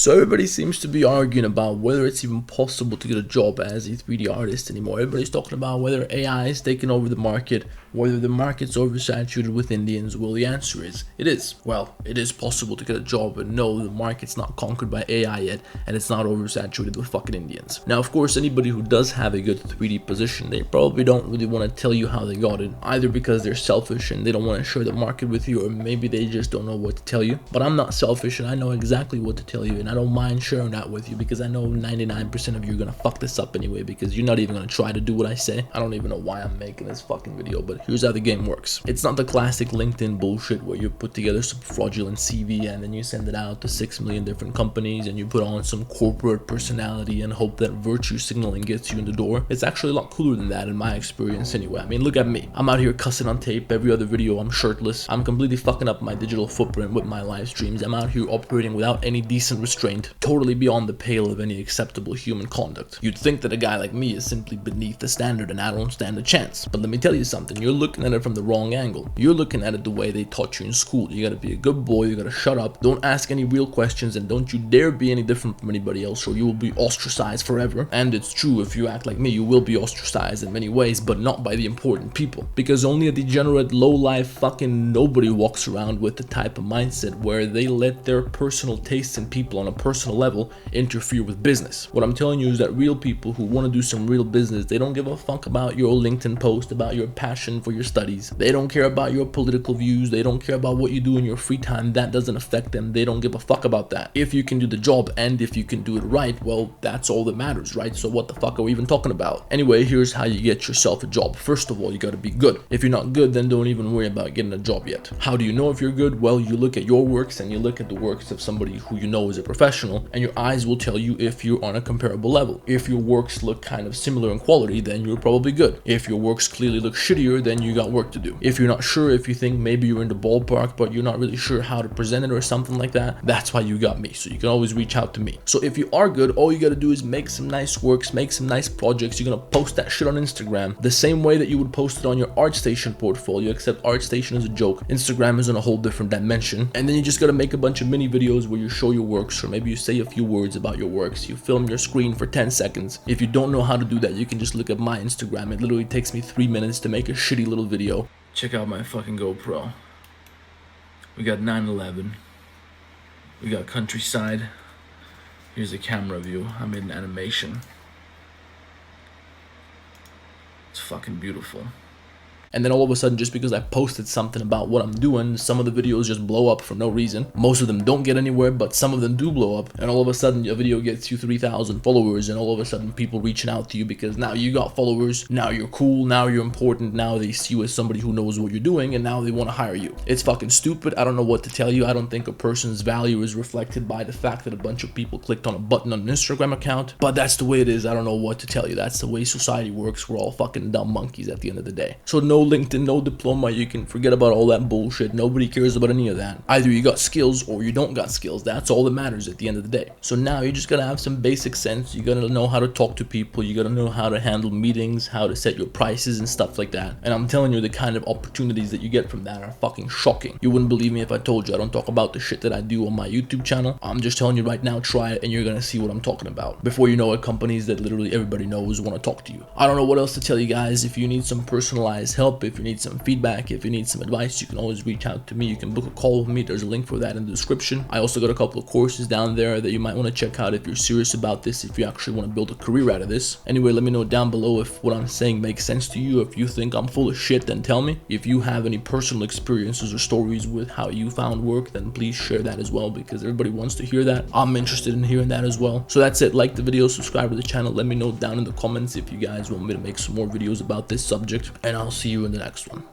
So everybody seems to be arguing about whether it's even possible to get a job as a 3D artist anymore. Everybody's talking about whether AI is taking over the market, whether the market's oversaturated with Indians. Well, the answer is, it is. Well, it is possible to get a job, but no, the market's not conquered by AI yet, and it's not oversaturated with fucking Indians. Now, of course, anybody who does have a good 3D position, they probably don't really want to tell you how they got it, either because they're selfish and they don't want to share the market with you, or maybe they just don't know what to tell you. But I'm not selfish, and I know exactly what to tell you, and I don't mind sharing that with you, because I know 99% of you are gonna fuck this up anyway, because you're not even gonna try to do what I say. I don't even know why I'm making this fucking video, but here's how the game works. It's not the classic LinkedIn bullshit where you put together some fraudulent CV and then you send it out to 6 million different companies and you put on some corporate personality and hope that virtue signaling gets you in the door. It's actually a lot cooler than that in my experience anyway. I mean, look at me. I'm out here cussing on tape. Every other video I'm shirtless. I'm completely fucking up my digital footprint with my live streams. I'm out here operating without any decent restraint, totally beyond the pale of any acceptable human conduct. You'd think that a guy like me is simply beneath the standard and I don't stand a chance. But let me tell you something, you're looking at it from the wrong angle. You're looking at it the way they taught you in school. You gotta be a good boy, you gotta shut up, don't ask any real questions, and don't you dare be any different from anybody else or you will be ostracized forever. And it's true, if you act like me, you will be ostracized in many ways, but not by the important people. Because only a degenerate, low-life fucking nobody walks around with the type of mindset where they let their personal tastes in people on a personal level interfere with business. What I'm telling you is that real people who want to do some real business, they don't give a fuck about your LinkedIn post, about your passion for your studies. They don't care about your political views. They don't care about what you do in your free time. That doesn't affect them. They don't give a fuck about that. If you can do the job and if you can do it right, well, that's all that matters, right? So what the fuck are we even talking about? Anyway, here's how you get yourself a job. First of all, you gotta be good. If you're not good, then don't even worry about getting a job yet. How do you know if you're good? Well, you look at your works and you look at the works of somebody who you know is a professional, and your eyes will tell you if you're on a comparable level. If your works look kind of similar in quality, then you're probably good. If your works clearly look shittier, then you got work to do. If you're not sure, if you think maybe you're in the ballpark but you're not really sure how to present it or something like that, that's why you got me. So you can always reach out to me. So if you are good, all you gotta do is make some nice works, make some nice projects. You're gonna post that shit on Instagram the same way that you would post it on your ArtStation portfolio, except ArtStation is a joke. Instagram is on a whole different dimension. And then you just gotta make a bunch of mini videos where you show your works, or maybe you say a few words about your works. You film your screen for 10 seconds. If you don't know how to do that, you can just look at my Instagram. It literally takes me 3 minutes to make a shitty little video. Check out my fucking GoPro. We got 9/11. We got countryside. Here's a camera view. I made an animation. It's fucking beautiful. And then all of a sudden, just because I posted something about what I'm doing, some of the videos just blow up for no reason. Most of them don't get anywhere, but some of them do blow up. And all of a sudden, your video gets you 3,000 followers, and all of a sudden, people reaching out to you because now you got followers, now you're cool, now you're important, now they see you as somebody who knows what you're doing, and now they want to hire you. It's fucking stupid. I don't know what to tell you. I don't think a person's value is reflected by the fact that a bunch of people clicked on a button on an Instagram account, but that's the way it is. I don't know what to tell you. That's the way society works. We're all fucking dumb monkeys at the end of the day. So no LinkedIn, no diploma, you can forget about all that bullshit. Nobody cares about any of that. Either you got skills or you don't got skills. That's all that matters at the end of the day. So now you just gotta have some basic sense. You gotta know how to talk to people. You gotta know how to handle meetings, how to set your prices and stuff like that. And I'm telling you, the kind of opportunities that you get from that are fucking shocking. You wouldn't believe me if I told you I don't talk about the shit that I do on my YouTube channel. I'm just telling you right now, try it and you're gonna see what I'm talking about. Before you know it, companies that literally everybody knows want to talk to you. I don't know what else to tell you guys. If you need some personalized help, if you need some feedback, if you need some advice, you can always reach out to me. You can book a call with me. There's a link for that in the description. I also got a couple of courses down there that you might want to check out if you're serious about this, if you actually want to build a career out of this. Anyway, let me know down below if what I'm saying makes sense to you. If you think I'm full of shit, then tell me. If you have any personal experiences or stories with how you found work, then please share that as well, because everybody wants to hear that. I'm interested in hearing that as well. So that's it. Like the video, subscribe to the channel. Let me know down in the comments if you guys want me to make some more videos about this subject, and I'll see you in the next one.